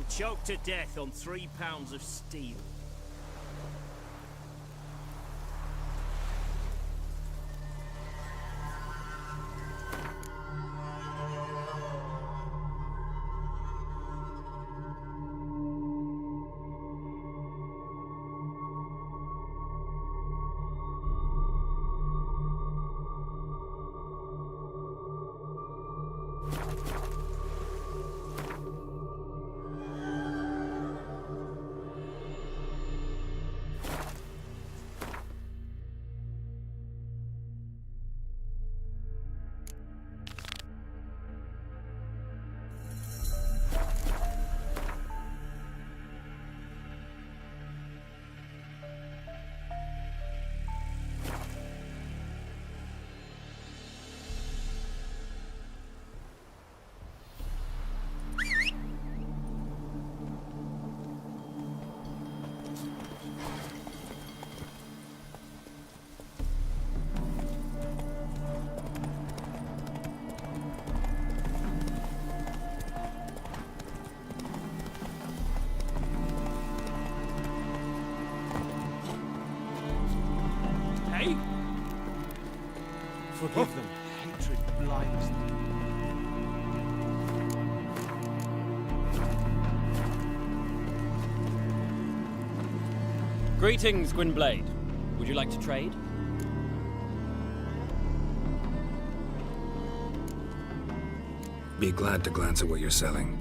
choked to death on 3 pounds of steel. Hey? Forgive them. Hatred blinds them. Greetings, Gwynblade. Would you like to trade? Be glad to glance at what you're selling.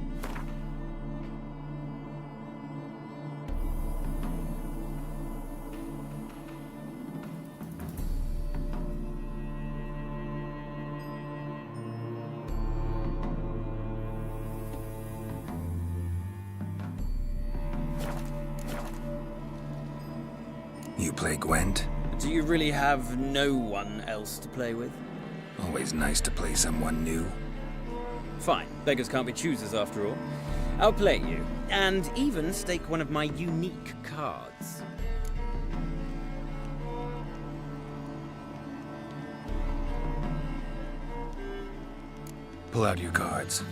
You play Gwent? Do you really have no one else to play with? Always nice to play someone new. Fine. Beggars can't be choosers after all. I'll play you, and even stake one of my unique cards. Pull out your cards.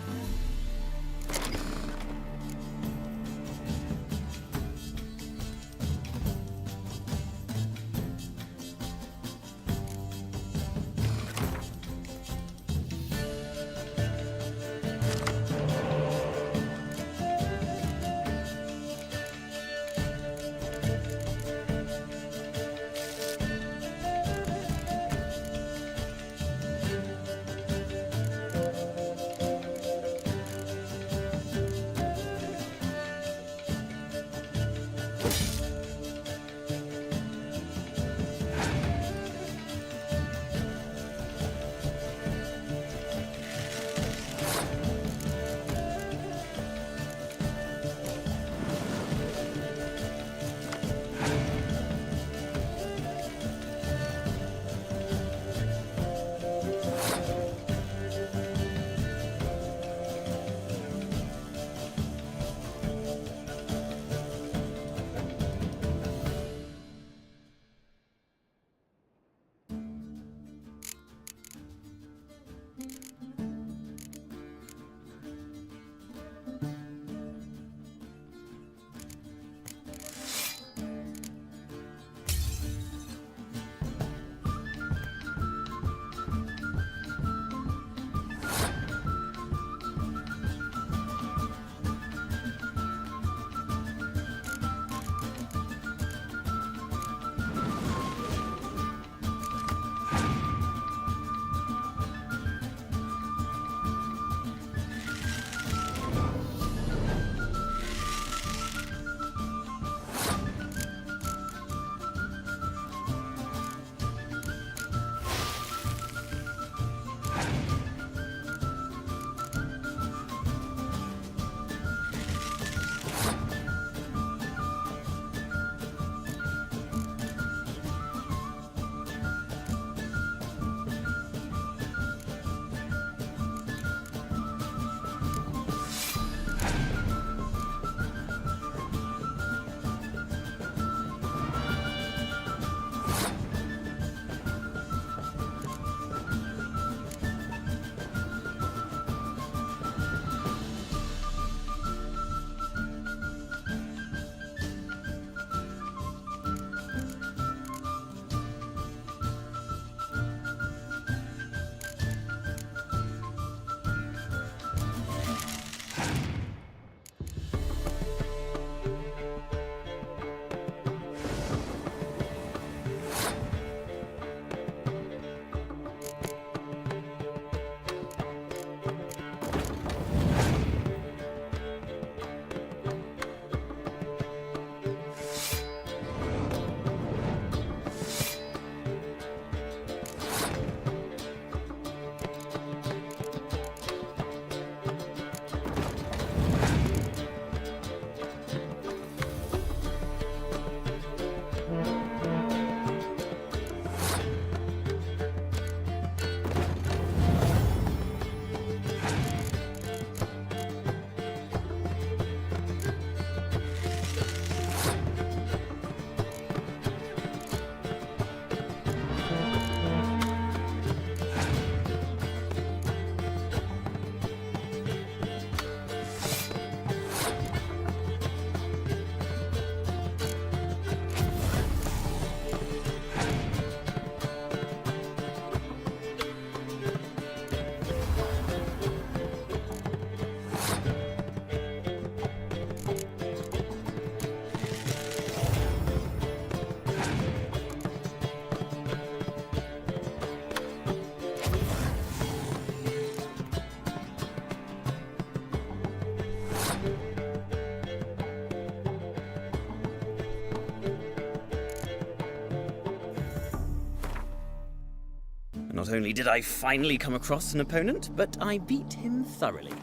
Not only did I finally come across an opponent, but I beat him thoroughly.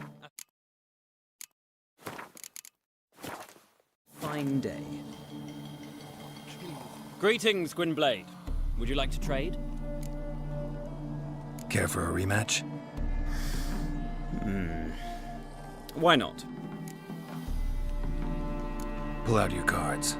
Fine day. Greetings, Gwynblade. Would you like to trade? Care for a rematch? Why not? Pull out your cards.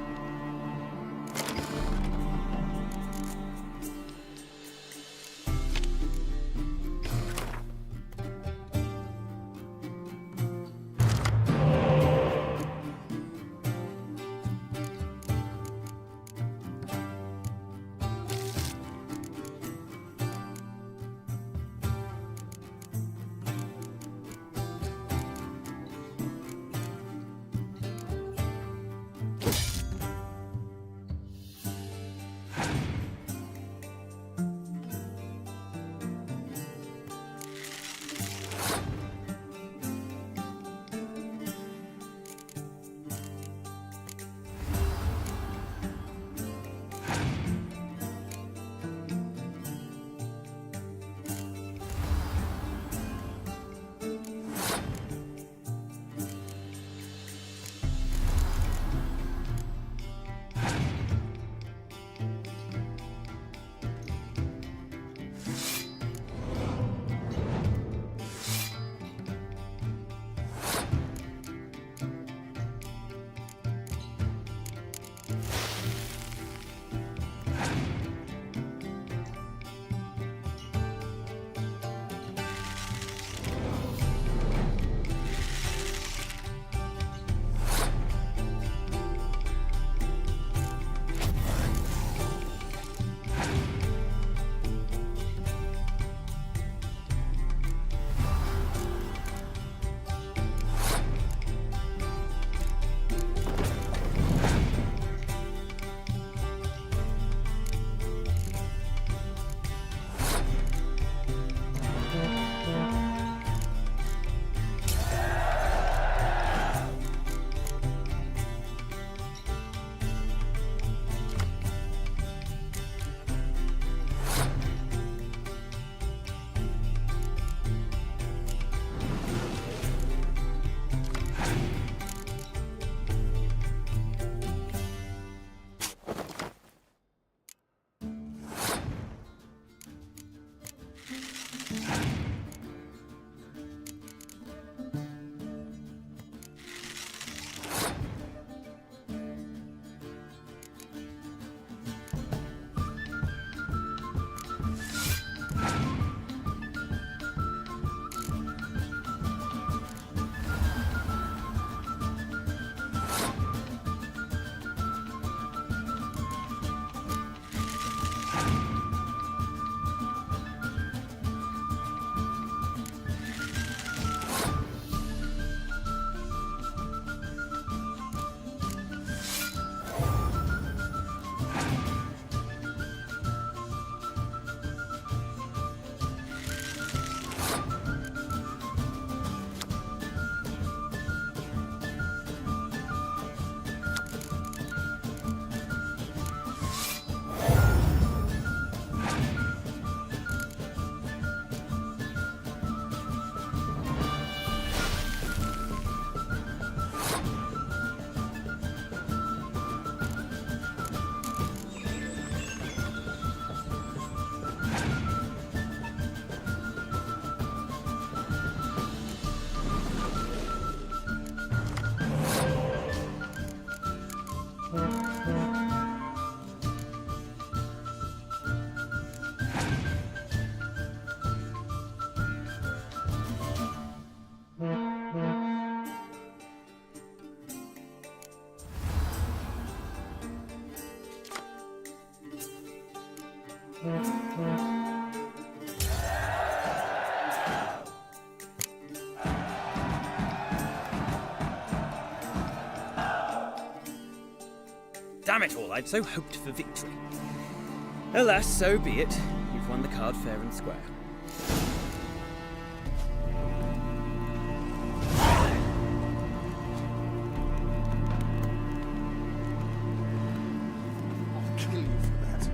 Damn it all, I'd so hoped for victory. Alas, so be it. You've won the card fair and square. I'll kill you for that.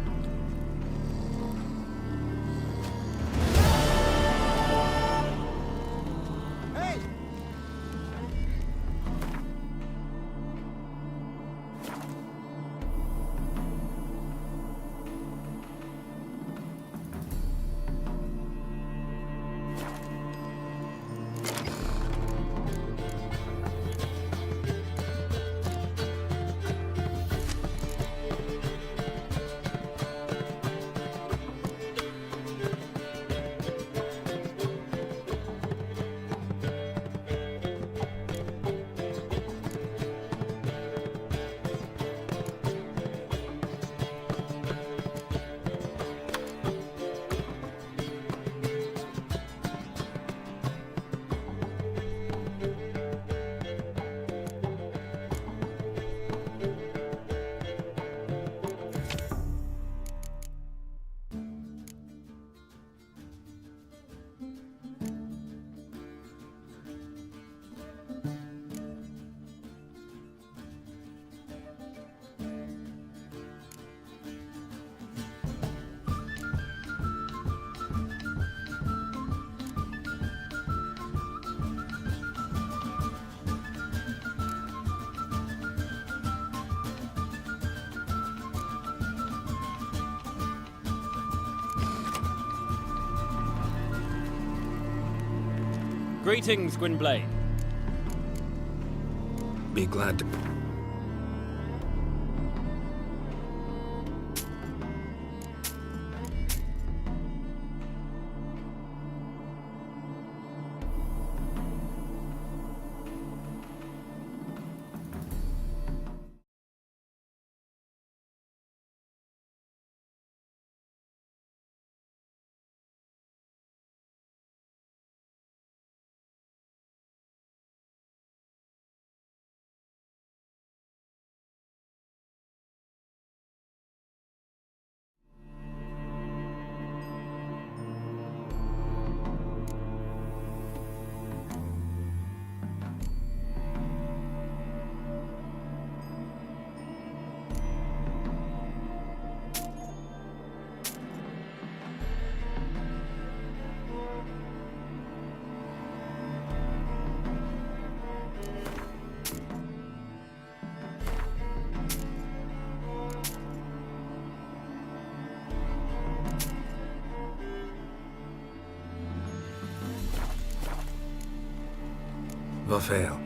Greetings, Gwynbleidd. Be glad to... Vafael.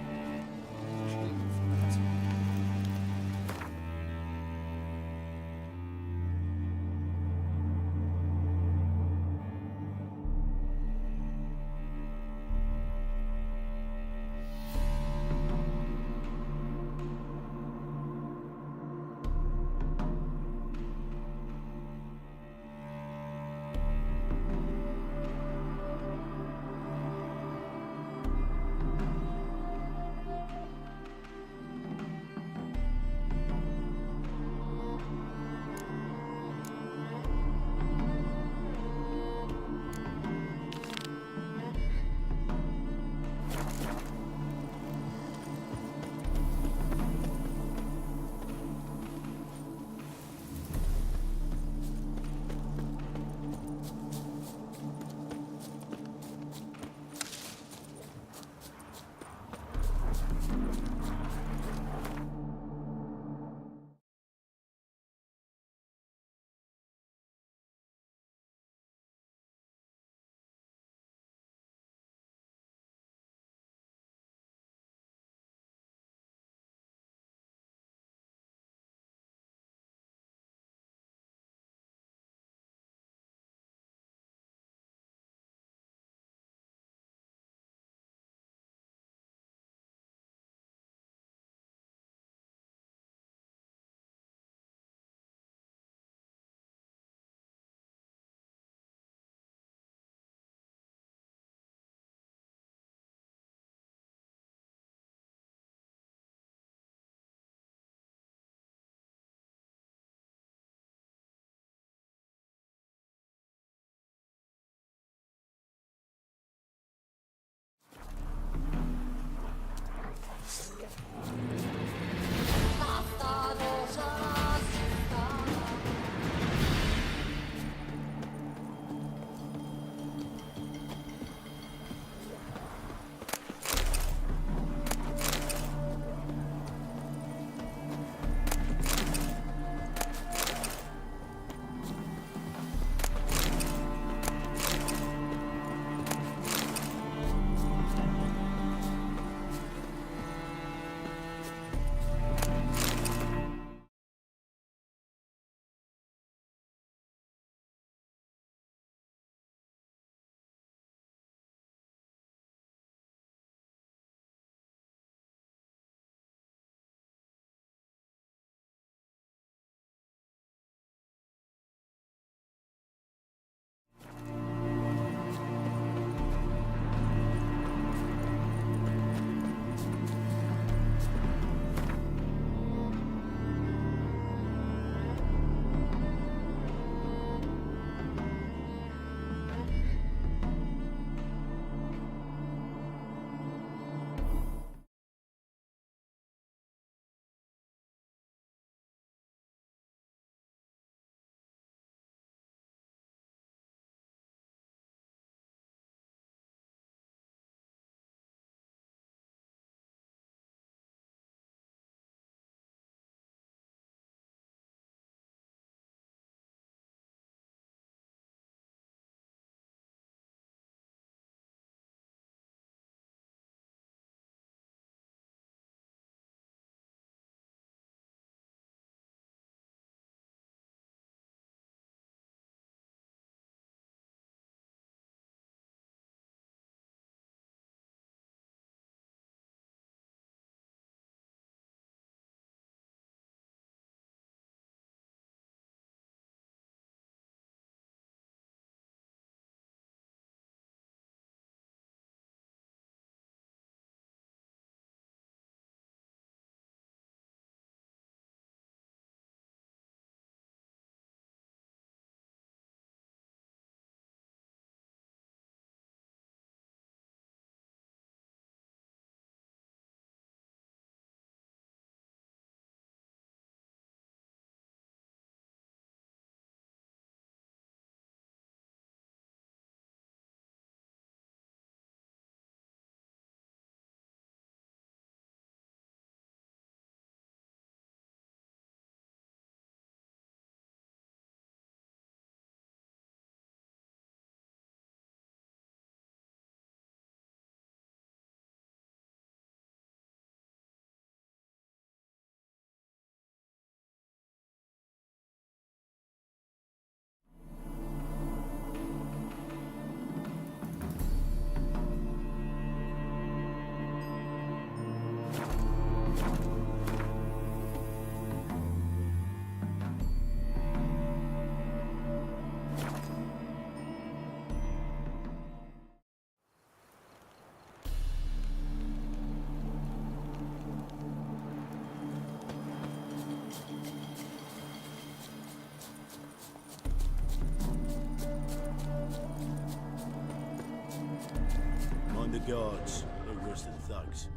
Mind the guards. They're worse than thugs.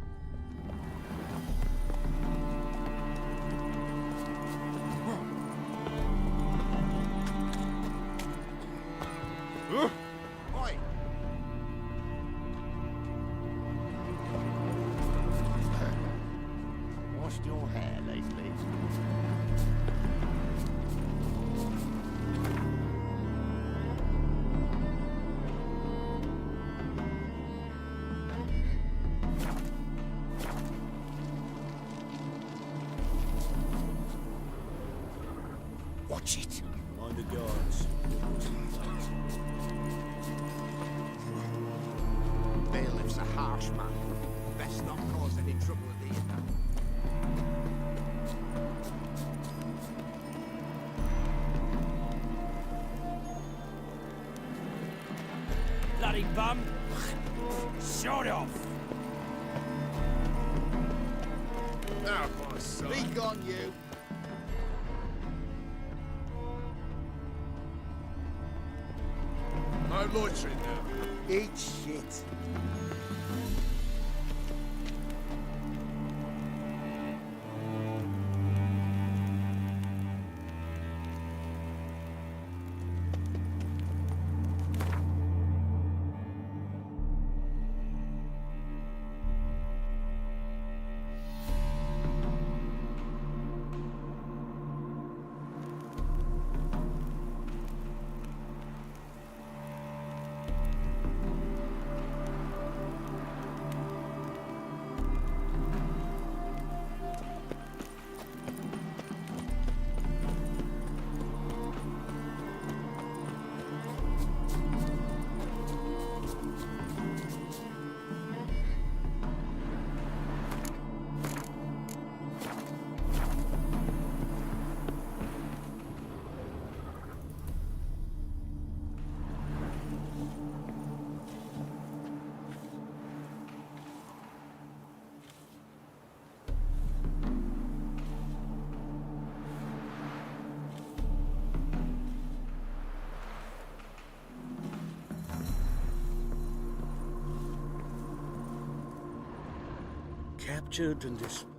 Oi! Washed your hair lately? Watch it. Mind the guards. They're worse than thugs. Bailiff's a harsh man. Best not cause any trouble at the inn. Bloody bum! Shut off! Now, my son. Be gone, you. No loitering now. Eat shit. Captured and displayed.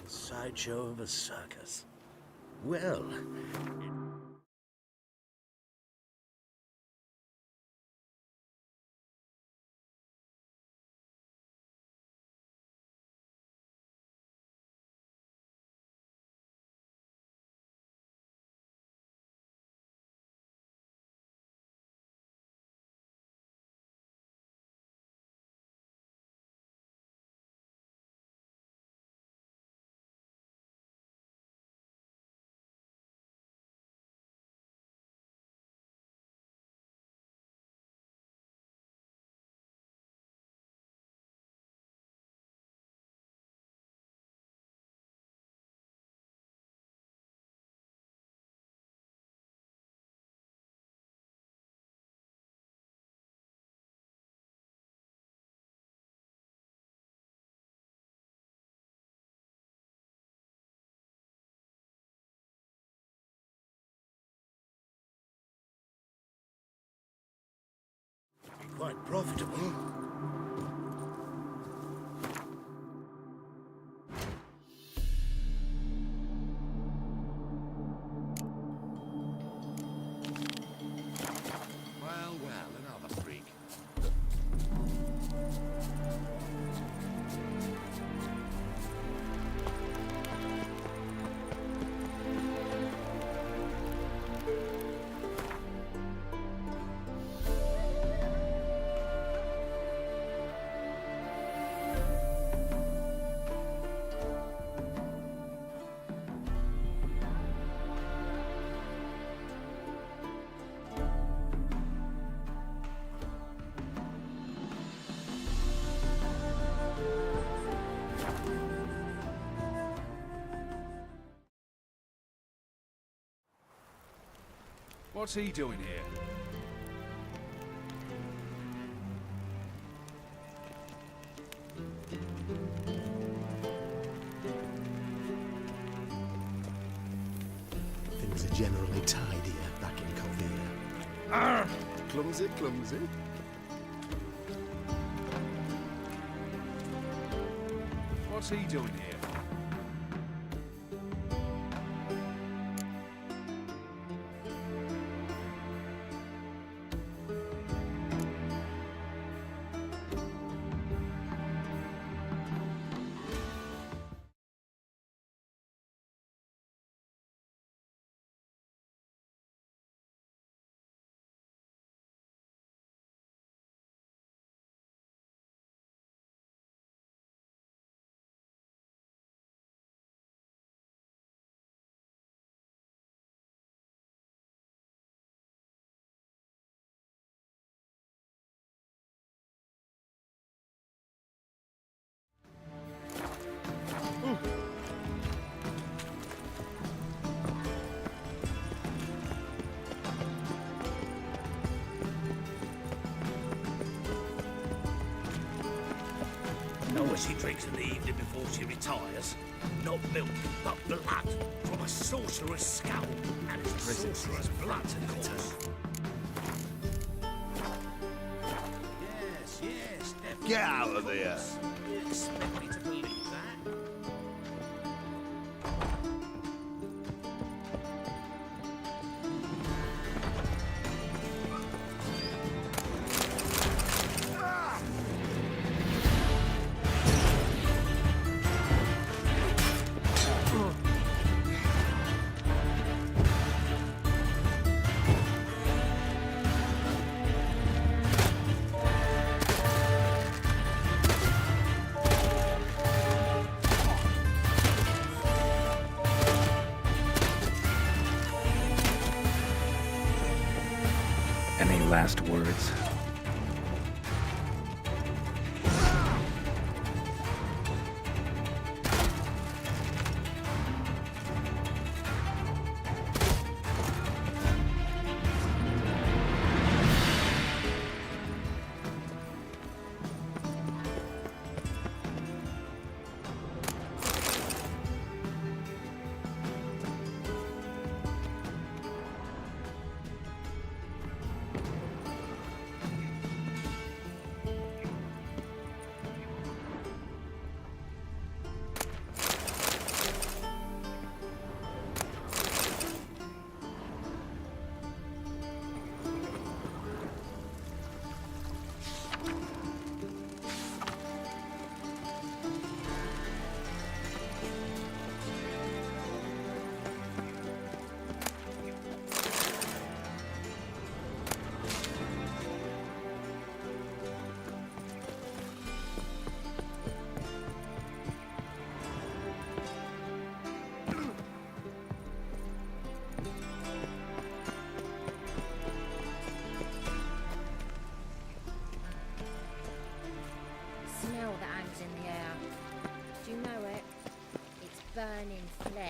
The sideshow of a circus. Well, quite profitable. Well, well, another freak. What's he doing here? Things are generally tidier back in Calvia. Clumsy, clumsy. What's he doing here? Know what she drinks in the evening before she retires? Not milk, but blood from a sorcerer's skull. And it's sorcerer's blood, of course. Yes, yes, definitely. Get out of there! You expect me to believe that? Any last words?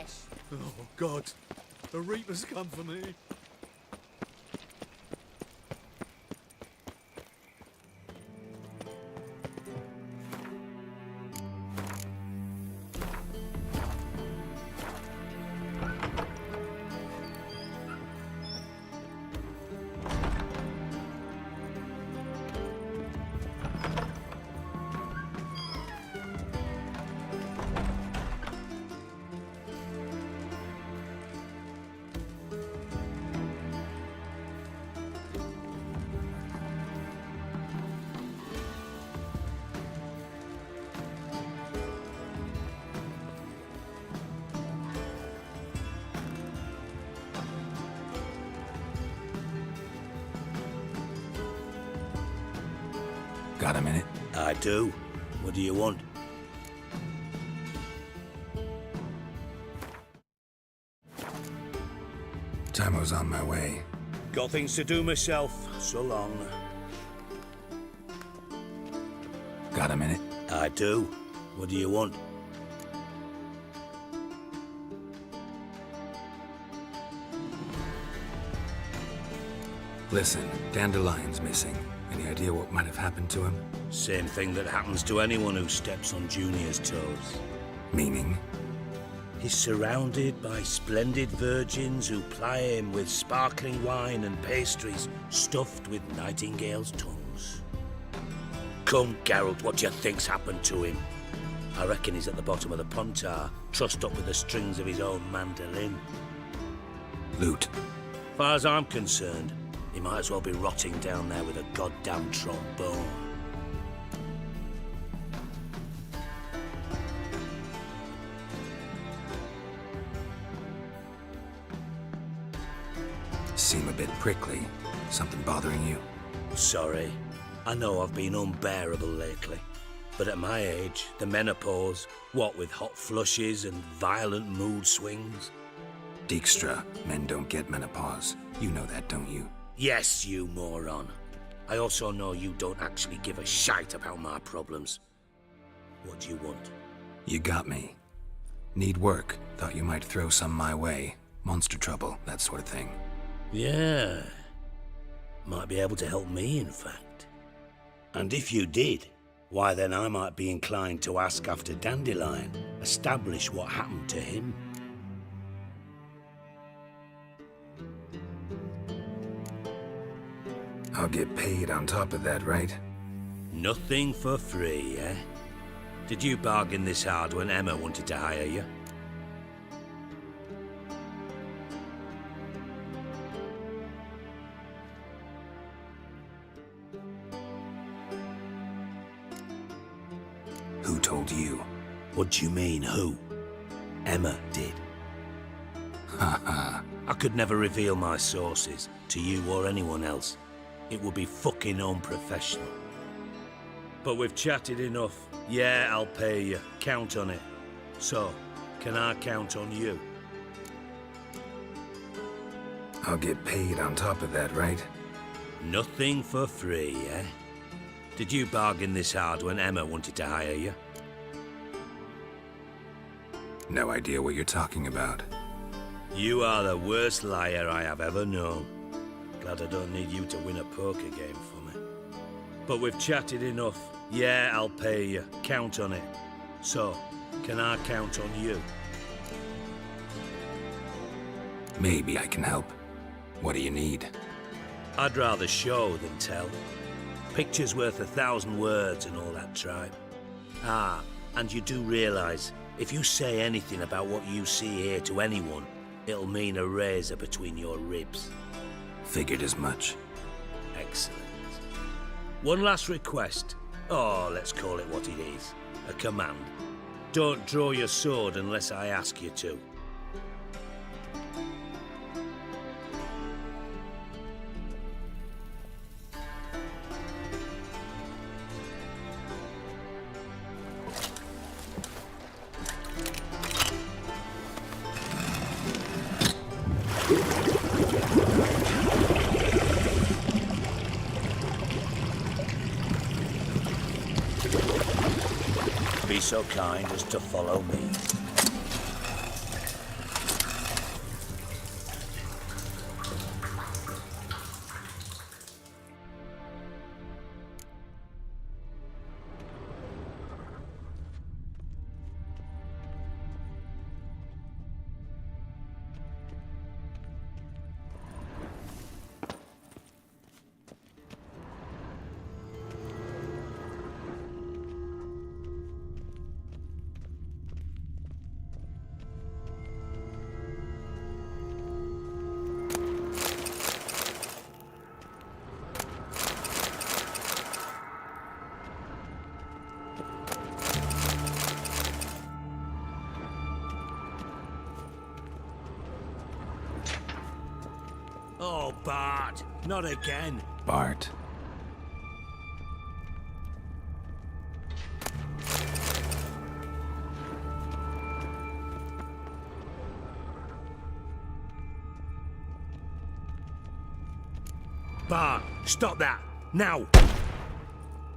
flesh. Oh, God. The Reaper's come for me. Got a minute? I do. What do you want? Tamo's on my way. Got things to do myself. So long. Got a minute? I do. What do you want? Listen, Dandelion's missing. Any idea what might have happened to him? Same thing that happens to anyone who steps on Junior's toes. Meaning? He's surrounded by splendid virgins who ply him with sparkling wine and pastries stuffed with nightingales' tongues. Come, Geralt, what do you think's happened to him? I reckon he's at the bottom of the Pontar, trussed up with the strings of his own mandolin. Loot. Far as I'm concerned, he might as well be rotting down there with a goddamn trombone. Seem a bit prickly. Something bothering you? Sorry. I know I've been unbearable lately. But at my age, the menopause, what with hot flushes and violent mood swings. Dijkstra, men don't get menopause. You know that, don't you? Yes, you moron. I also know you don't actually give a shite about my problems. What do you want? You got me. Need work. Thought you might throw some my way. Monster trouble, that sort of thing. Yeah. Might be able to help me, in fact. And if you did, why then I might be inclined to ask after Dandelion, establish what happened to him. I'll get paid on top of that, right? Nothing for free, eh? Did you bargain this hard when Emma wanted to hire you? Who told you? What do you mean, who? Emma did. Haha. I could never reveal my sources to you or anyone else. It would be fucking unprofessional. But we've chatted enough. Yeah, I'll pay you. Count on it. So, can I count on you? I'll get paid on top of that, right? Nothing for free, eh? Did you bargain this hard when Emma wanted to hire you? No idea what you're talking about. You are the worst liar I have ever known. Glad I don't need you to win a poker game for me. But we've chatted enough. Yeah, I'll pay you. Count on it. So, can I count on you? Maybe I can help. What do you need? I'd rather show than tell. Picture's worth 1,000 words and all that tripe. Ah, and you do realise, if you say anything about what you see here to anyone, it'll mean a razor between your ribs. Figured as much. Excellent. One last request. Oh, let's call it what it is. A command. Don't draw your sword unless I ask you to. Be so kind as to follow me. Bart, not again. Bart. Bart, stop that, now.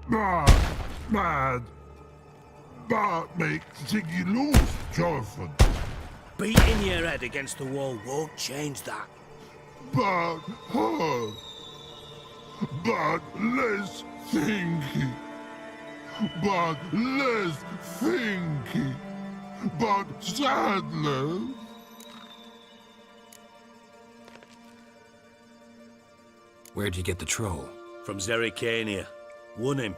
Bad. Bart make Ziggy lose, Jorfin. Beating your head against the wall won't change that. Bart hard. Bart less thinky. Bart less thinky. Bart sadler. Where'd you get the troll? From Zerrikania. Won him.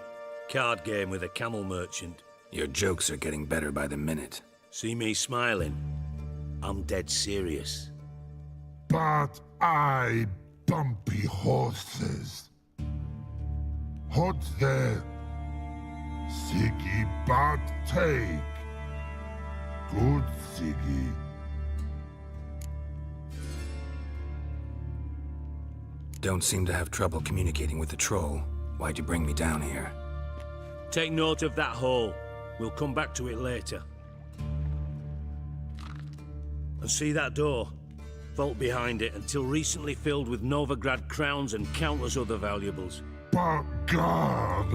Card game with a camel merchant. Your jokes are getting better by the minute. See me smiling? I'm dead serious. But I bumpy horses. Hot there. Siggy Bart take. Good Siggy. Don't seem to have trouble communicating with the troll. Why'd you bring me down here? Take note of that hole. We'll come back to it later. And see that door? Vault behind it, until recently filled with Novigrad crowns and countless other valuables. But God.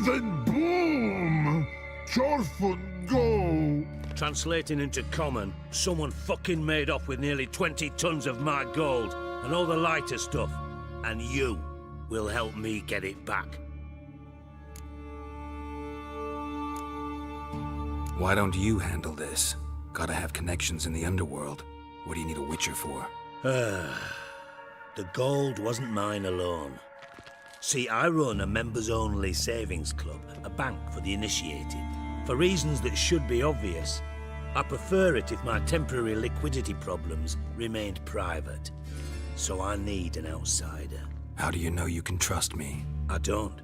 Then boom! Jorfin go! Translating into common, someone fucking made off with nearly 20 tons of my gold and all the lighter stuff. And you will help me get it back. Why don't you handle this? Gotta have connections in the underworld. What do you need a witcher for? The gold wasn't mine alone. See, I run a members-only savings club, a bank for the initiated. For reasons that should be obvious, I prefer it if my temporary liquidity problems remained private. So I need an outsider. How do you know you can trust me? I don't.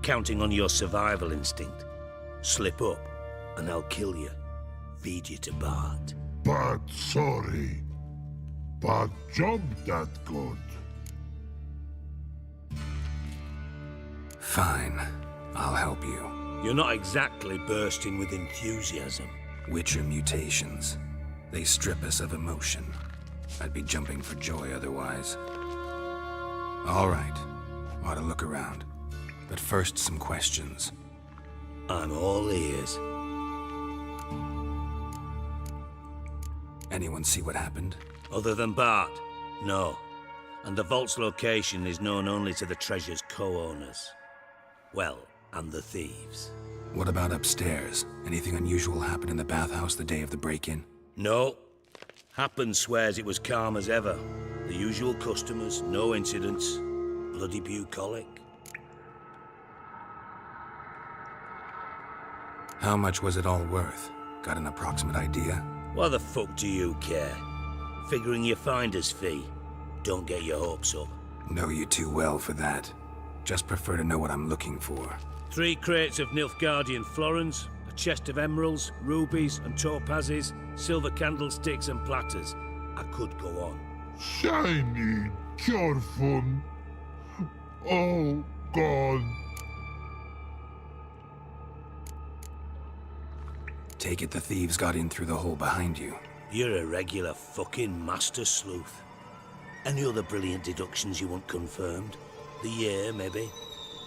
Counting on your survival instinct. Slip up, and I'll kill you. Feed you to Bart. But sorry. But job that good. Fine. I'll help you. You're not exactly bursting with enthusiasm. Witcher mutations. They strip us of emotion. I'd be jumping for joy otherwise. All right. Ought to look around. But first, some questions. I'm all ears. Anyone see what happened? Other than Bart? No. And the vault's location is known only to the treasure's co-owners. Well, and the thieves. What about upstairs? Anything unusual happen in the bathhouse the day of the break-in? No. Happen swears it was calm as ever. The usual customers, no incidents. Bloody bucolic. How much was it all worth? Got an approximate idea? Why the fuck do you care? Figuring your finder's fee. Don't get your hopes up. Know you too well for that. Just prefer to know what I'm looking for. 3 crates of Nilfgaardian florins, a chest of emeralds, rubies and topazes, silver candlesticks and platters. I could go on. Shiny Jorfin. Oh, God. Take it the thieves got in through the hole behind you. You're a regular fucking master sleuth. Any other brilliant deductions you want confirmed? The year, maybe?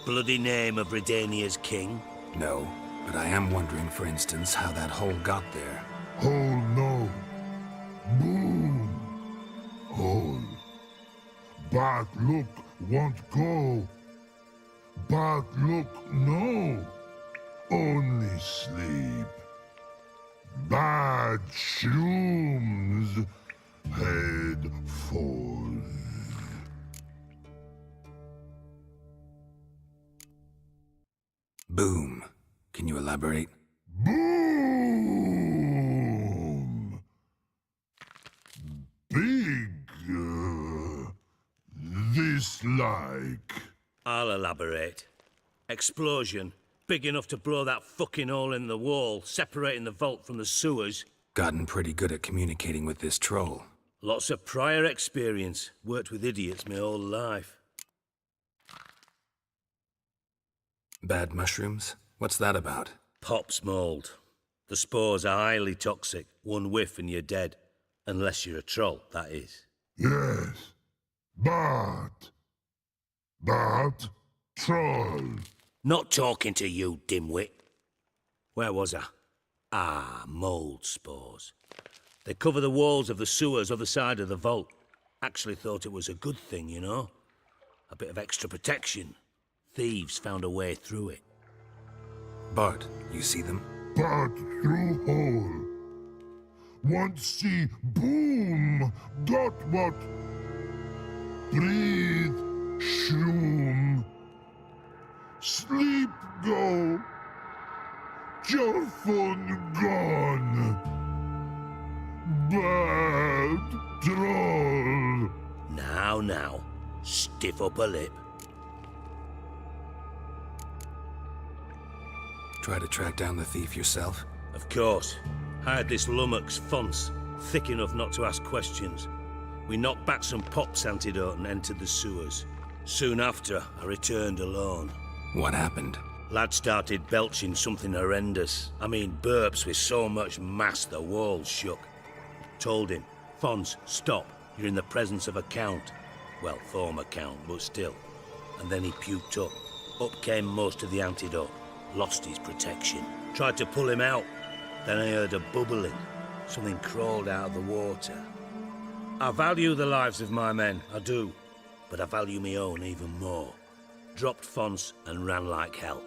Bloody name of Redania's king? No, but I am wondering, for instance, how that hole got there. Hole no. Boom. Hole. But look won't go. But look no. Only sleep. Bad shrooms. Head falls. Boom. Can you elaborate? Boom! Big. This like. I'll elaborate. Explosion. Big enough to blow that fucking hole in the wall, separating the vault from the sewers. Gotten pretty good at communicating with this troll. Lots of prior experience. Worked with idiots my whole life. Bad mushrooms? What's that about? Pops mold. The spores are highly toxic. One whiff and you're dead. Unless you're a troll, that is. Yes. But, troll. Not talking to you, dimwit. Where was I? Ah, mold spores. They cover the walls of the sewers other side of the vault. Actually thought it was a good thing, you know? A bit of extra protection. Thieves found a way through it. Bart, you see them? But through hole. Want see boom. Got what? Breathe. Shroom. Sleep go. Your fun gone. Bad troll. Now. Stiff upper lip. Try to track down the thief yourself? Of course. Hired this lummox, Fons, thick enough not to ask questions. We knocked back some Pop's antidote and entered the sewers. Soon after, I returned alone. What happened? Lad started belching something horrendous. I mean, burps with so much mass the walls shook. Told him, Fons, stop. You're in the presence of a count. Well, former count, but still. And then he puked up. Up came most of the antidote. Lost his protection. Tried to pull him out. Then I heard a bubbling. Something crawled out of the water. I value the lives of my men, I do. But I value my own even more. Dropped Fons and ran like hell.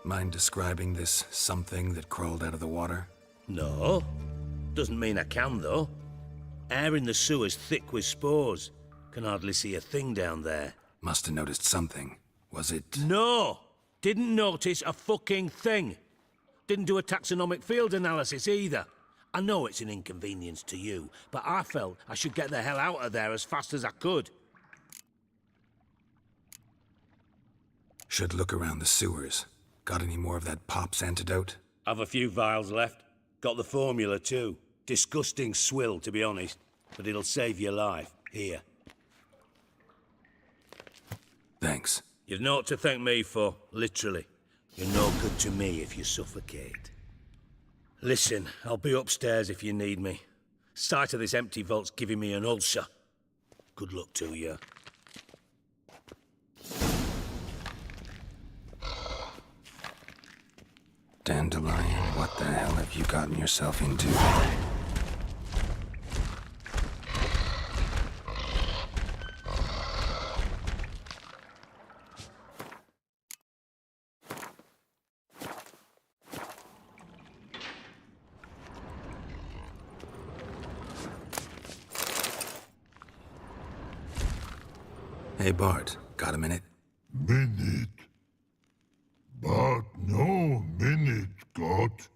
Mind describing this something that crawled out of the water? No. Doesn't mean I can, though. Air in the sewer's thick with spores. Can hardly see a thing down there. Must have noticed something. Was it... No! Didn't notice a fucking thing. Didn't do a taxonomic field analysis either. I know it's an inconvenience to you, but I felt I should get the hell out of there as fast as I could. Should look around the sewers. Got any more of that Pop's antidote? I've a few vials left. Got the formula too. Disgusting swill, to be honest. But it'll save your life. Here. Thanks. You've naught to thank me for, literally. You're no good to me if you suffocate. Listen, I'll be upstairs if you need me. Sight of this empty vault's giving me an ulcer. Good luck to you. Dandelion, what the hell have you gotten yourself into? Hey Bart, got a minute? Minute. But no minute got.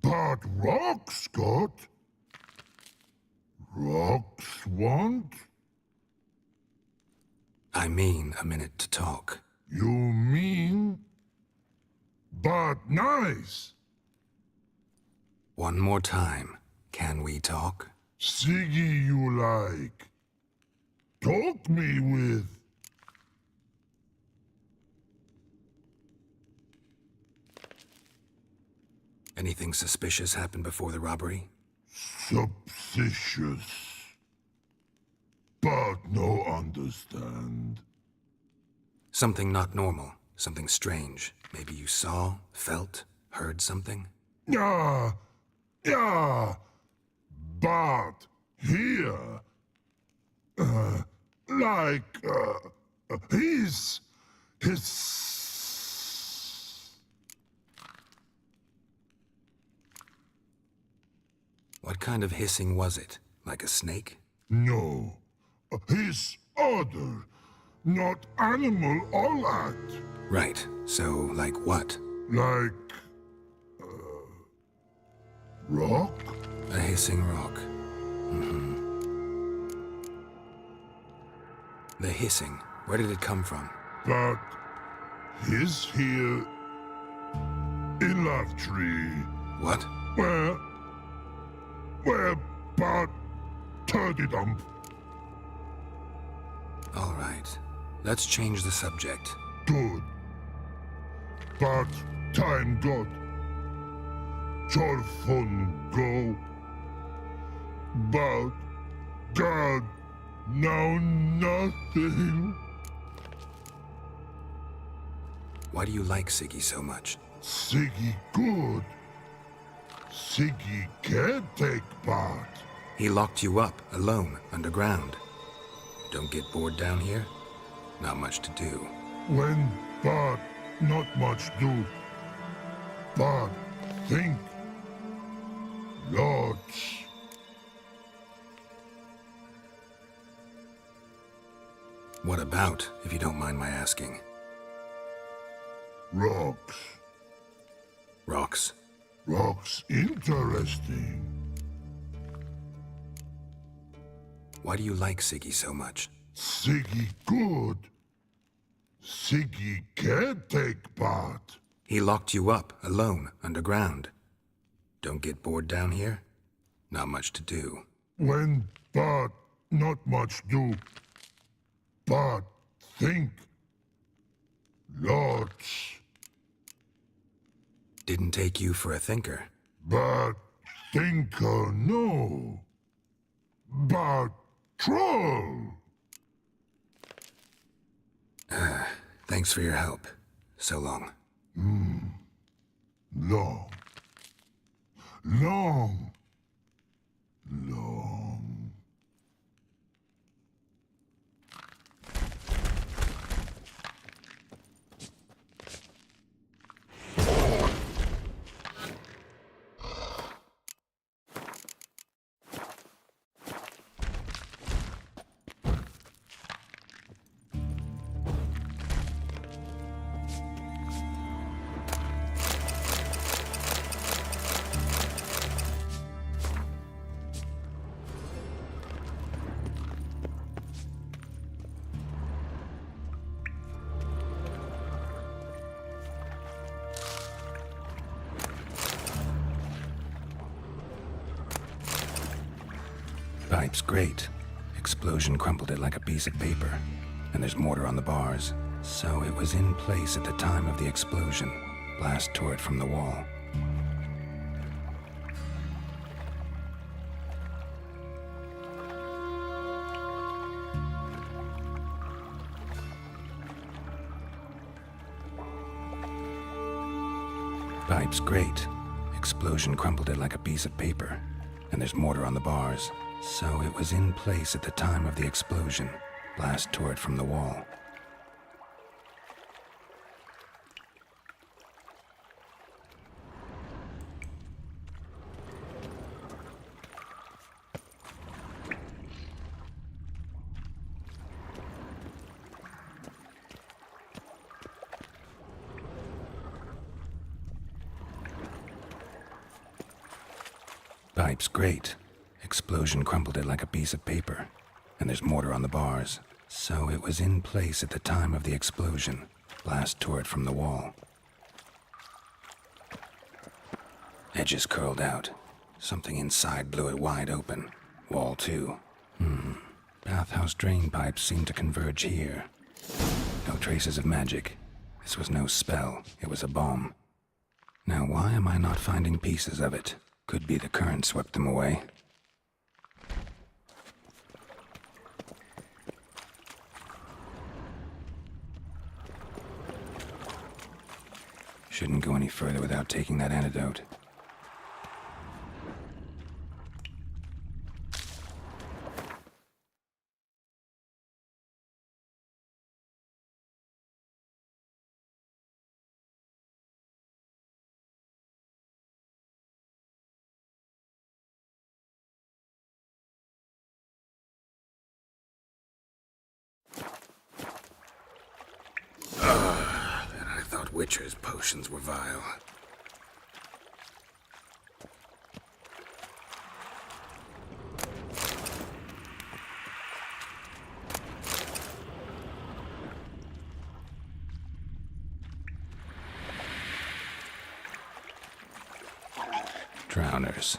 But rocks got. Rocks want? I mean a minute to talk. You mean? But nice. One more time. Can we talk? Siggy you like. Talk me with. Anything suspicious happened before the robbery? Suspicious. But no understand. Something not normal. Something strange. Maybe you saw, felt, heard something? Yeah. But here. His. What kind of hissing was it? Like a snake? No. His other. Not animal all that. Right. So, like what? Like. Rock? A hissing rock. The hissing. Where did it come from? But. His here. In love tree. What? Well, but Turdy Dump. All right. Let's change the subject. Good. But time got. Chorfun go. But God, now nothing. Why do you like Siggy so much? Siggy good. Siggy can take part. He locked you up, alone, underground. Don't get bored down here? Not much to do. When but not much do. But think. Lots. What about, if you don't mind my asking? Rocks. Rocks? Rocks interesting. Why do you like Siggy so much? Siggy good. Siggy can take part. He locked you up, alone, underground. Don't get bored down here? Not much to do. When but not much do. But think. Lots. Didn't take you for a thinker. But thinker no. But troll. Thanks for your help. So long. Long. Long. Long. Pipe's great. Explosion crumpled it like a piece of paper. And there's mortar on the bars. So it was in place at the time of the explosion. Blast tore it from the wall. Pipe's great. Explosion crumpled it like a piece of paper. And there's mortar on the bars. So it was in place at the time of the explosion. Blast tore it from the wall. Pipe's great. Explosion crumpled it like a piece of paper. And there's mortar on the bars. So it was in place at the time of the explosion. Blast tore it from the wall. Edges curled out. Something inside blew it wide open. Wall too. Bathhouse drain pipes seemed to converge here. No traces of magic. This was no spell. It was a bomb. Now why am I not finding pieces of it? Could be the current swept them away. Shouldn't go any further without taking that antidote. I thought Witcher's potions were vile. Drowners.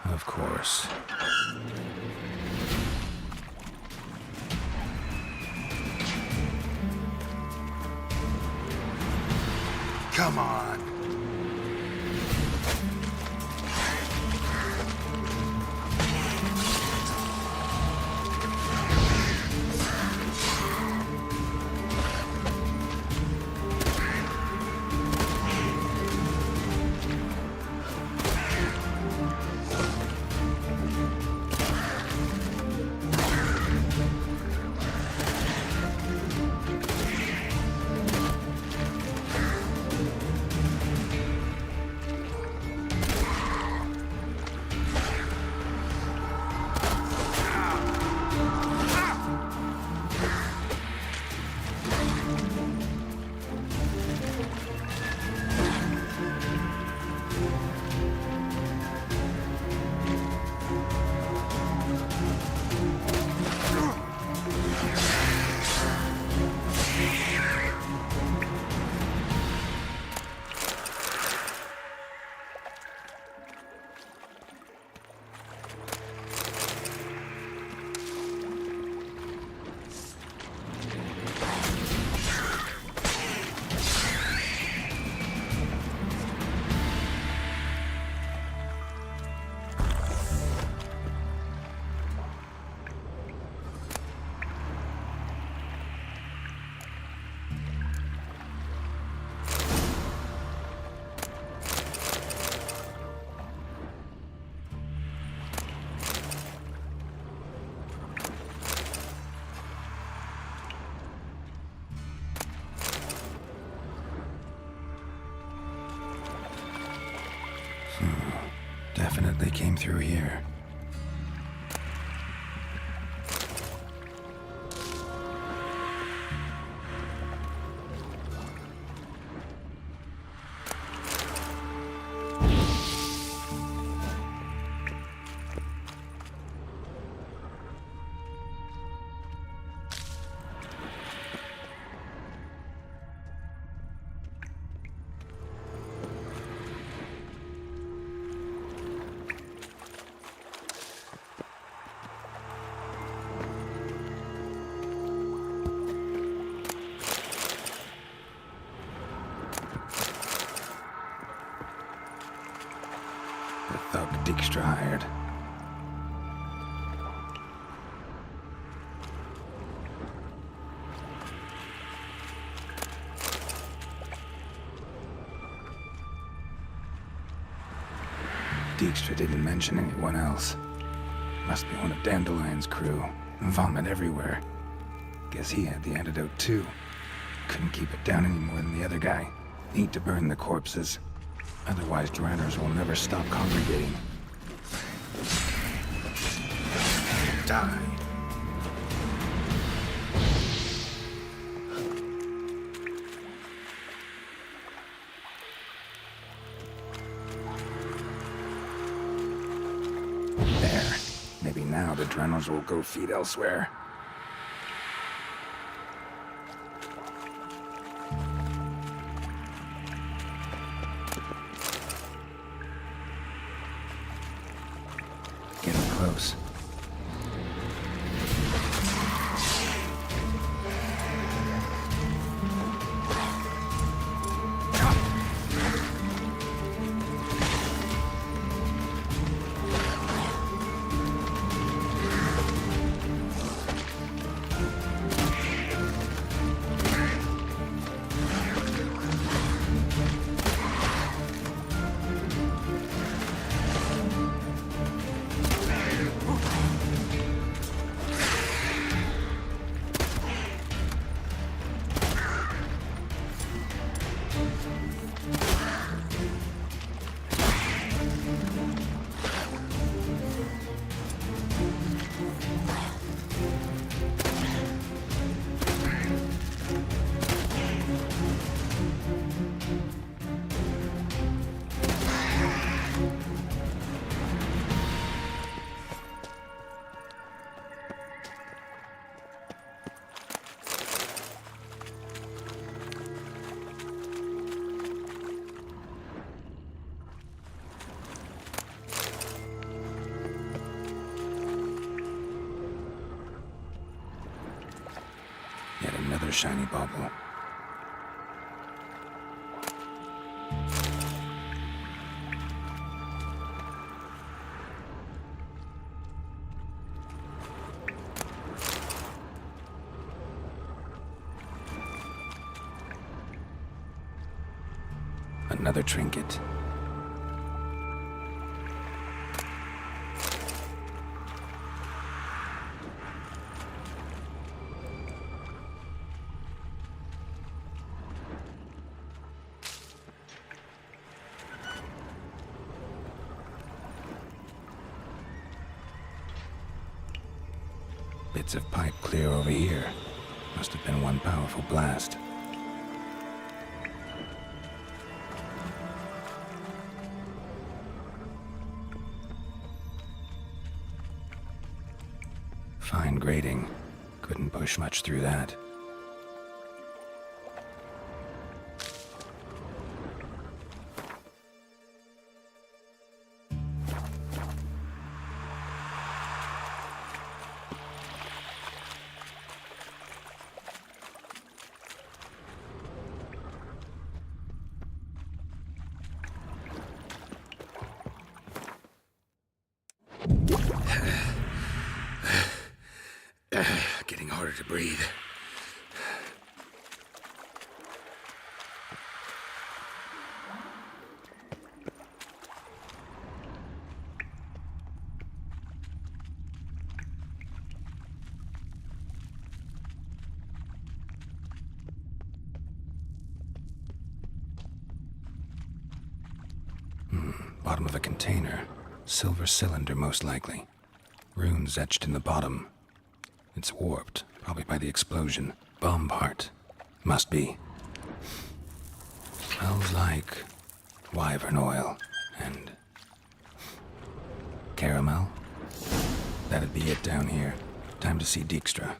Of course. Come on. Definitely came through here. The thug Dijkstra hired. Dijkstra didn't mention anyone else. Must be one of Dandelion's crew. Vomit everywhere. Guess he had the antidote too. Couldn't keep it down any more than the other guy. Need to burn the corpses. Otherwise, drowners will never stop congregating. Die. There. Maybe now the drowners will go feed elsewhere. Getting close. Another shiny bauble. Another trinket. Bits of pipe clear over here. Must have been one powerful blast. Fine grating. Couldn't push much through that. Getting harder to breathe. Bottom of a container. Silver cylinder, most likely. Runes etched in the bottom. It's warped, probably by the explosion. Bomb part. Must be. Smells like wyvern oil and caramel. That'd be it down here. Time to see Dijkstra.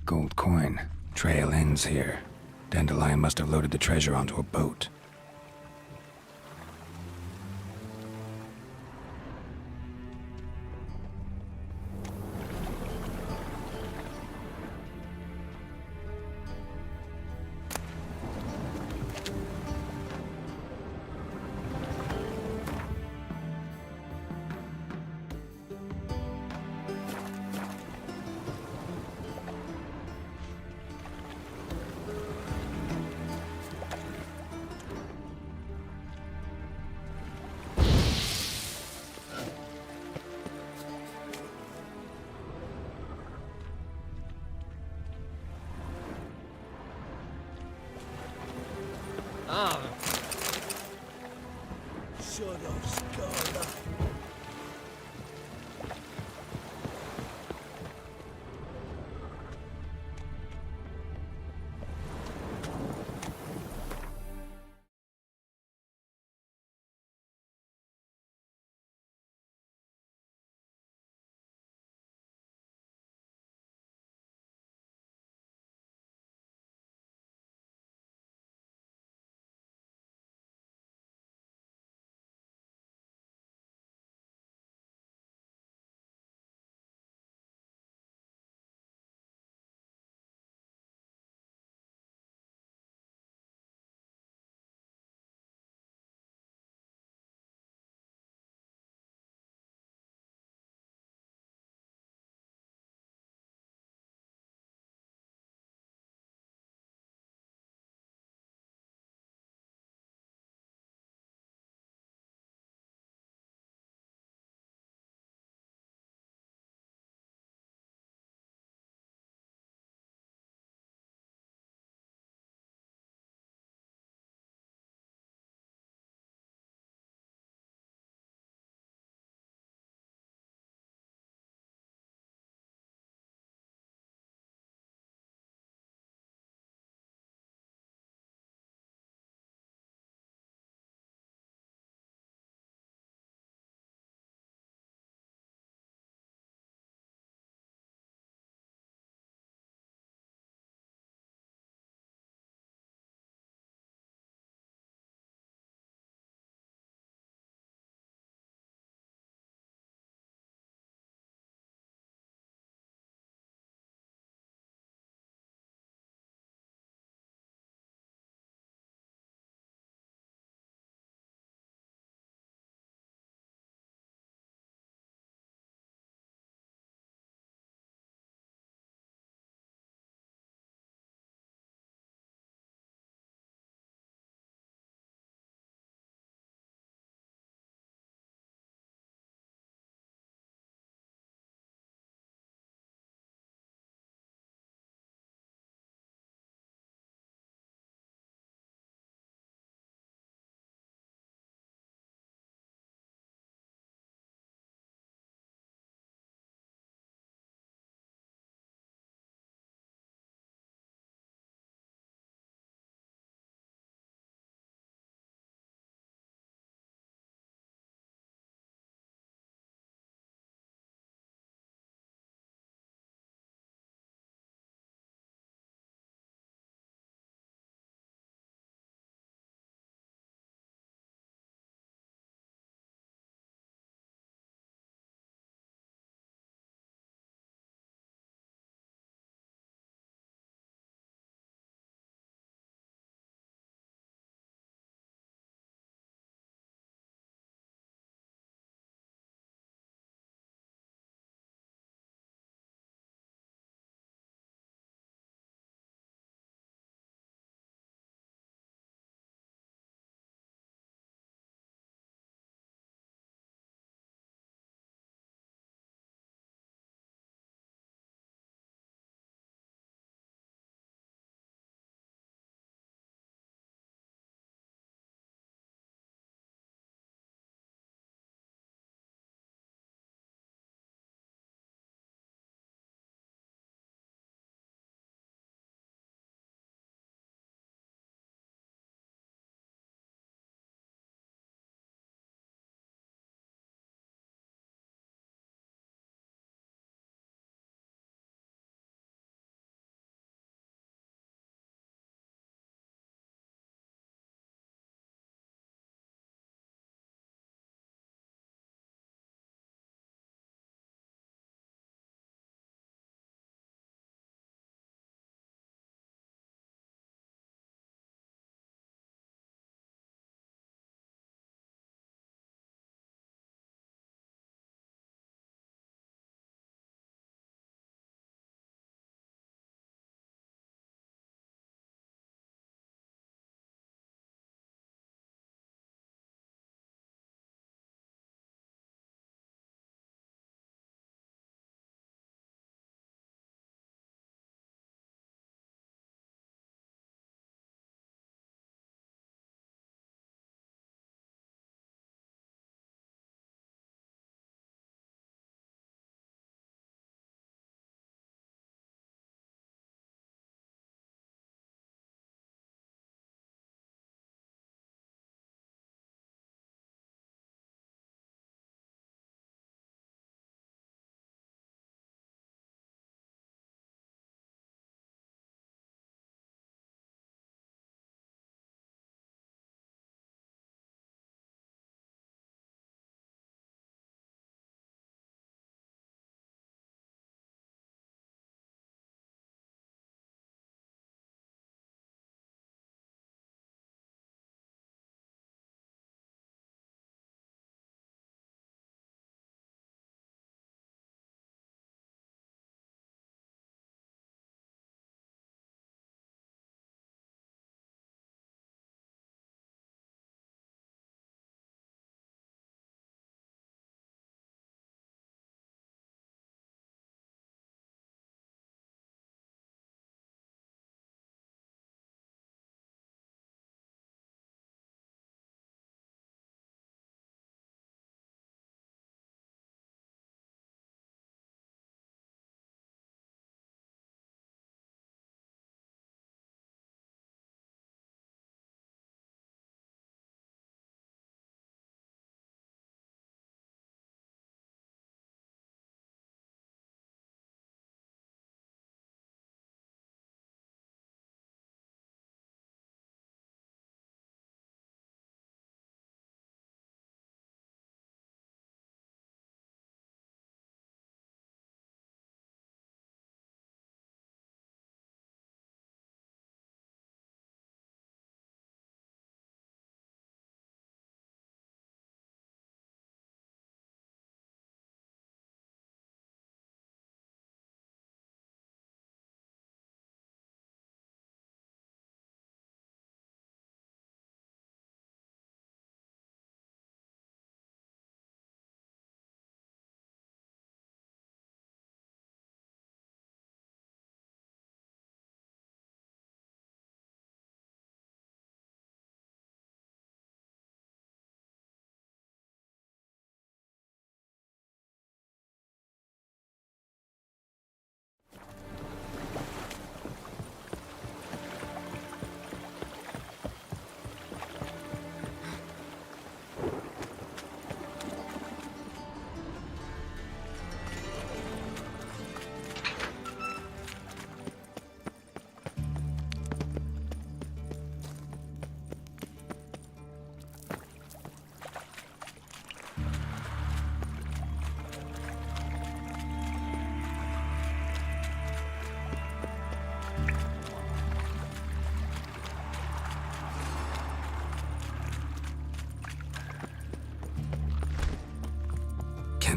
Gold coin. Trail ends here. Dandelion must have loaded the treasure onto a boat. Shut up, Scarlet.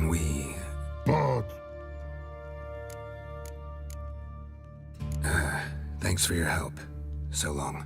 Can we... But Thanks for your help. So long.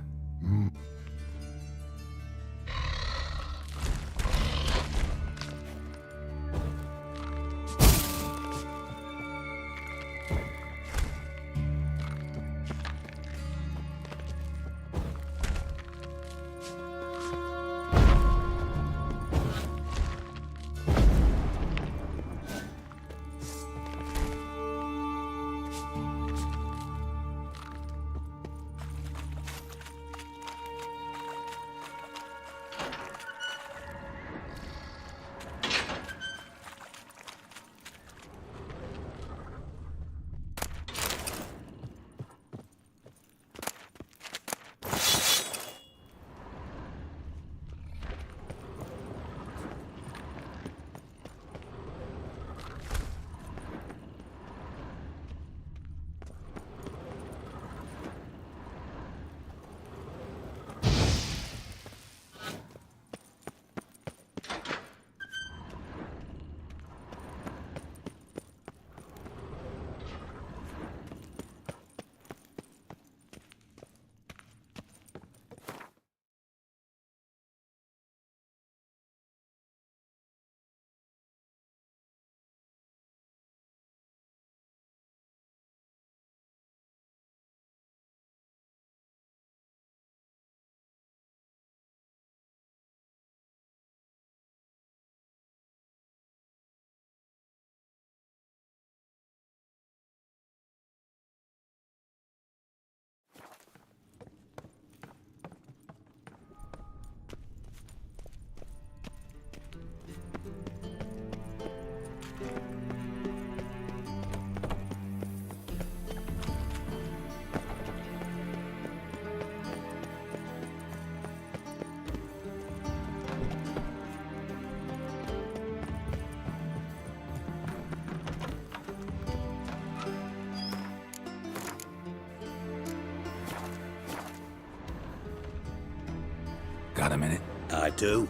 Got a minute? I do.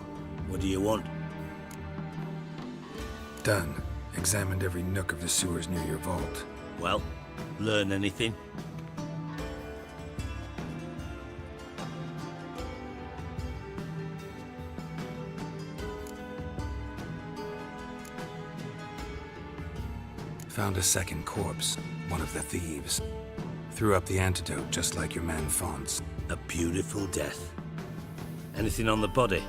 What do you want? Done. Examined every nook of the sewers near your vault. Well, learn anything? Found a second corpse, one of the thieves. Threw up the antidote just like your man Fonts. A beautiful death. Anything on the body?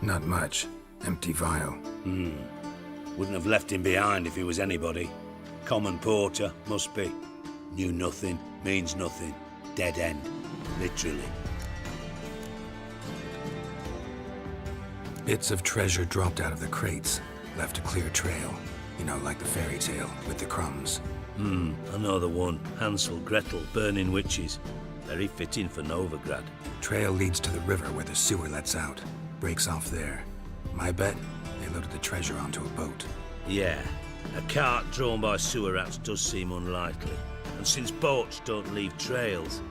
Not much. Empty vial. Wouldn't have left him behind if he was anybody. Common porter, must be. Knew nothing, means nothing. Dead end. Literally. Bits of treasure dropped out of the crates. Left a clear trail. You know, like the fairy tale, with the crumbs. I know the one. Hansel, Gretel, burning witches. Very fitting for Novigrad. Trail leads to the river where the sewer lets out. Breaks off there. My bet, they loaded the treasure onto a boat. Yeah, a cart drawn by sewer rats does seem unlikely. And since boats don't leave trails,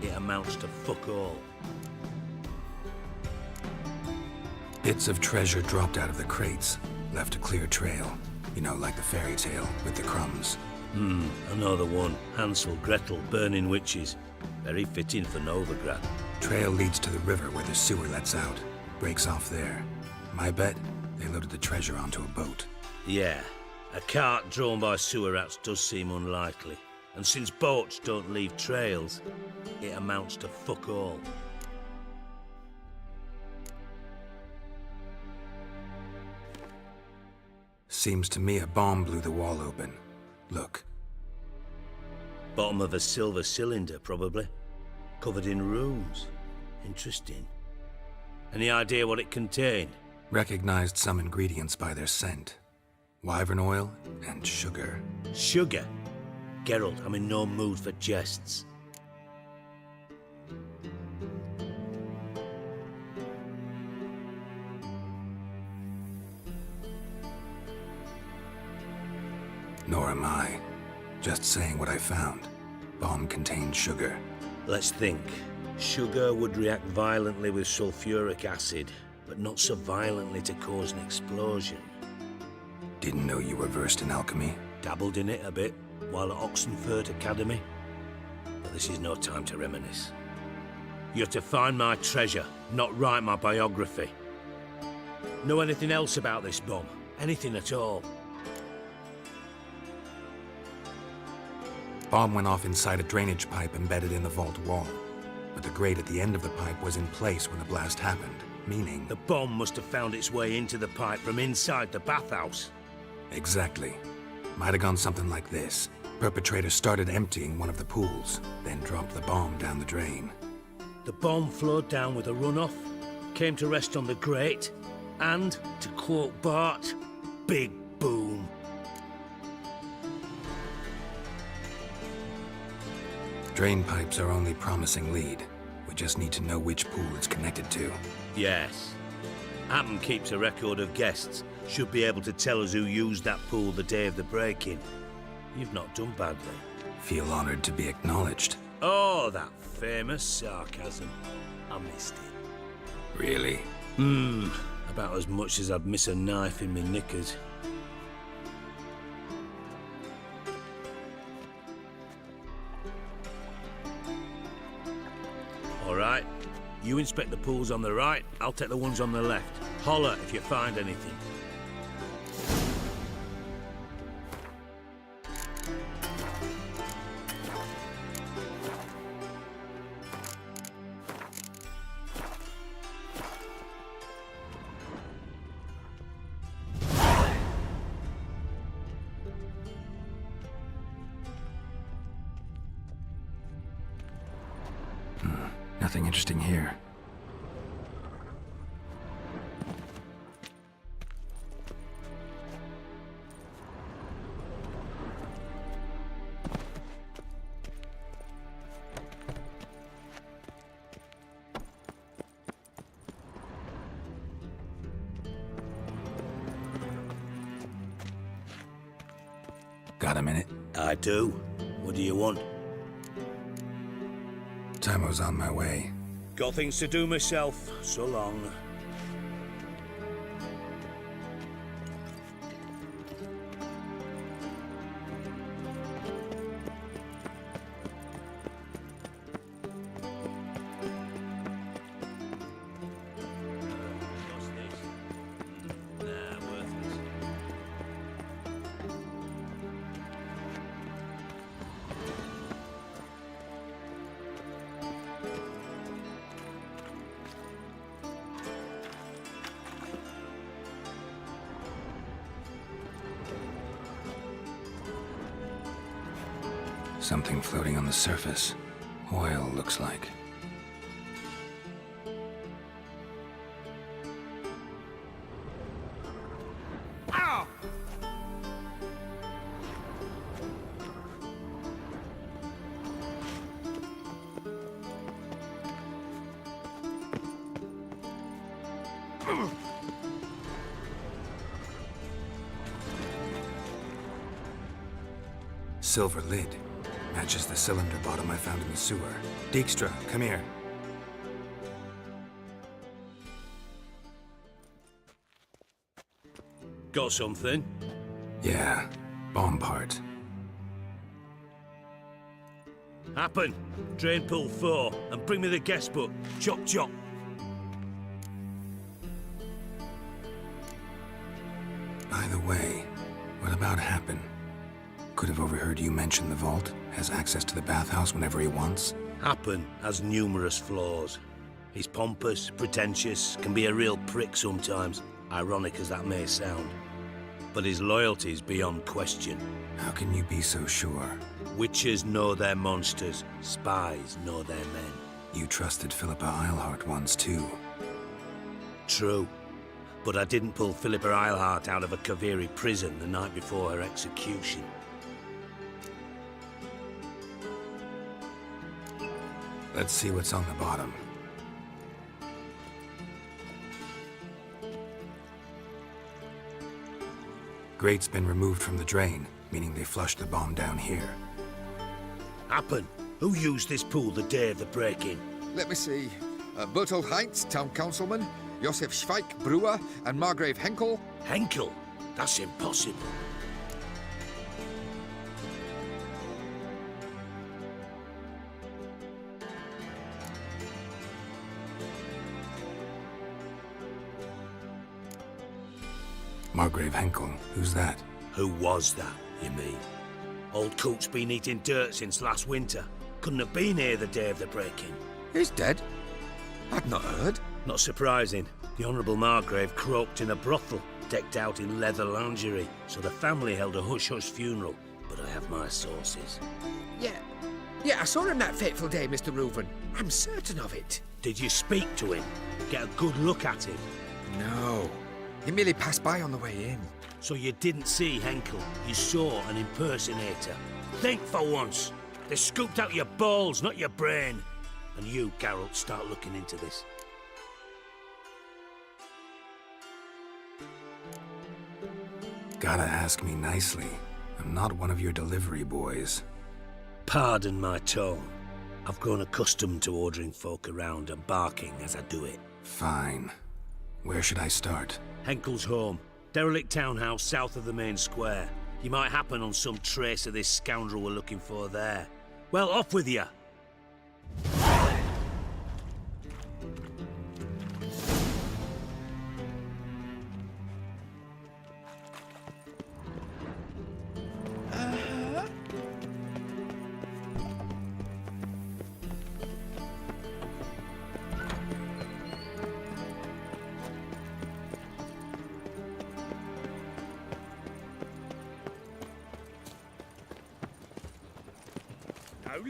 it amounts to fuck all. Bits of treasure dropped out of the crates. Left a clear trail. You know, like the fairy tale, with the crumbs. I know the one. Hansel, Gretel, burning witches. Very fitting for Novigrad. Trail leads to the river where the sewer lets out. Breaks off there. My bet, they loaded the treasure onto a boat. Yeah, a cart drawn by sewer rats does seem unlikely. And since boats don't leave trails, it amounts to fuck all. Seems to me a bomb blew the wall open. Look. Bottom of a silver cylinder, probably. Covered in runes. Interesting. Any idea what it contained? Recognized some ingredients by their scent. Wyvern oil and sugar. Sugar? Geralt, I'm in no mood for jests. Nor am I. Just saying what I found. Bomb contained sugar. Let's think. Sugar would react violently with sulfuric acid, but not so violently to cause an explosion. Didn't know you were versed in alchemy. Dabbled in it a bit while at Oxenford Academy. But this is no time to reminisce. You're to find my treasure, not write my biography. Know anything else about this bomb? Anything at all? Bomb went off inside a drainage pipe embedded in the vault wall. But the grate at the end of the pipe was in place when the blast happened, meaning... The bomb must have found its way into the pipe from inside the bathhouse. Exactly. Might have gone something like this. Perpetrator started emptying one of the pools, then dropped the bomb down the drain. The bomb flowed down with a runoff, came to rest on the grate, and, to quote Bart, big boom. Drain pipes are only promising lead. We just need to know which pool it's connected to. Yes. Hammond keeps a record of guests. Should be able to tell us who used that pool the day of the break-in. You've not done badly. Feel honored to be acknowledged. Oh, that famous sarcasm. I missed it. Really? About as much as I'd miss a knife in me knickers. All right. You inspect the pools on the right, I'll take the ones on the left. Holler if you find anything. Nothing interesting here. Got a minute? I do. What do you want? Time's on my way. Got things to do myself. So long. What's this? Nah, worthless. Something floating on the surface. Oil, looks like. Ow! Silver lid. Matches the cylinder bottom I found in the sewer. Dijkstra, come here. Got something? Yeah, bomb part. Happen. Drain pool 4 and bring me the guest book. Chop chop. By the way, what about Happen? Could have overheard you mention the vault. Has access to the bathhouse whenever he wants. Happen has numerous flaws. He's pompous, pretentious, can be a real prick sometimes, ironic as that may sound. But his loyalty's beyond question. How can you be so sure? Witches know their monsters, spies know their men. You trusted Philippa Eilhart once too. True. But I didn't pull Philippa Eilhart out of a Kaviri prison the night before her execution. Let's see what's on the bottom. Grate's been removed from the drain, meaning they flushed the bomb down here. Happen. Who used this pool the day of the break-in? Let me see. Bertolt Heinz, town councilman, Josef Schweik, brewer, and Margrave Henkel. Henkel? That's impossible. Margrave Henkel, who's that? Who was that, you mean? Old Coot's been eating dirt since last winter. Couldn't have been here the day of the break-in. He's dead? I'd not heard. Not surprising. The Honourable Margrave croaked in a brothel, decked out in leather lingerie, so the family held a hush-hush funeral. But I have my sources. Yeah, I saw him that fateful day, Mr. Reuven. I'm certain of it. Did you speak to him? Get a good look at him? No. He merely passed by on the way in. So you didn't see Henkel, you saw an impersonator. Think for once. They scooped out your balls, not your brain. And you, Geralt, start looking into this. Gotta ask me nicely. I'm not one of your delivery boys. Pardon my tone. I've grown accustomed to ordering folk around and barking as I do it. Fine. Where should I start? Henkel's home. Derelict townhouse south of the main square. You might happen on some trace of this scoundrel we're looking for there. Well, off with you!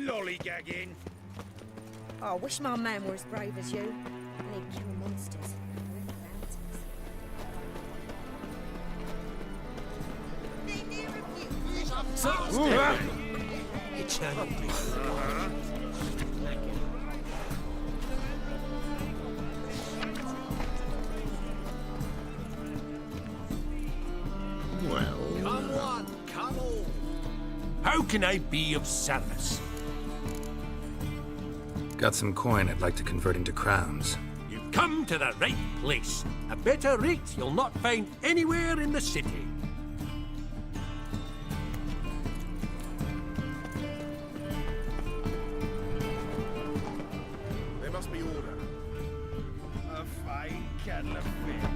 No lollygagging. Oh, I wish my man were as brave as you. And he'd kill monsters. Come on, come on. How can I be of service? Got some coin I'd like to convert into crowns. You've come to the right place. A better rate you'll not find anywhere in the city. There must be order. A fine kettle of fish.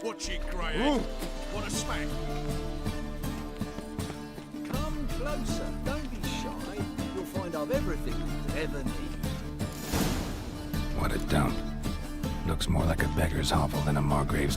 What's she crying? What a smack! Come closer, don't be shy. You'll find I've everything you ever need. What a dump. Looks more like a beggar's hovel than a Margrave's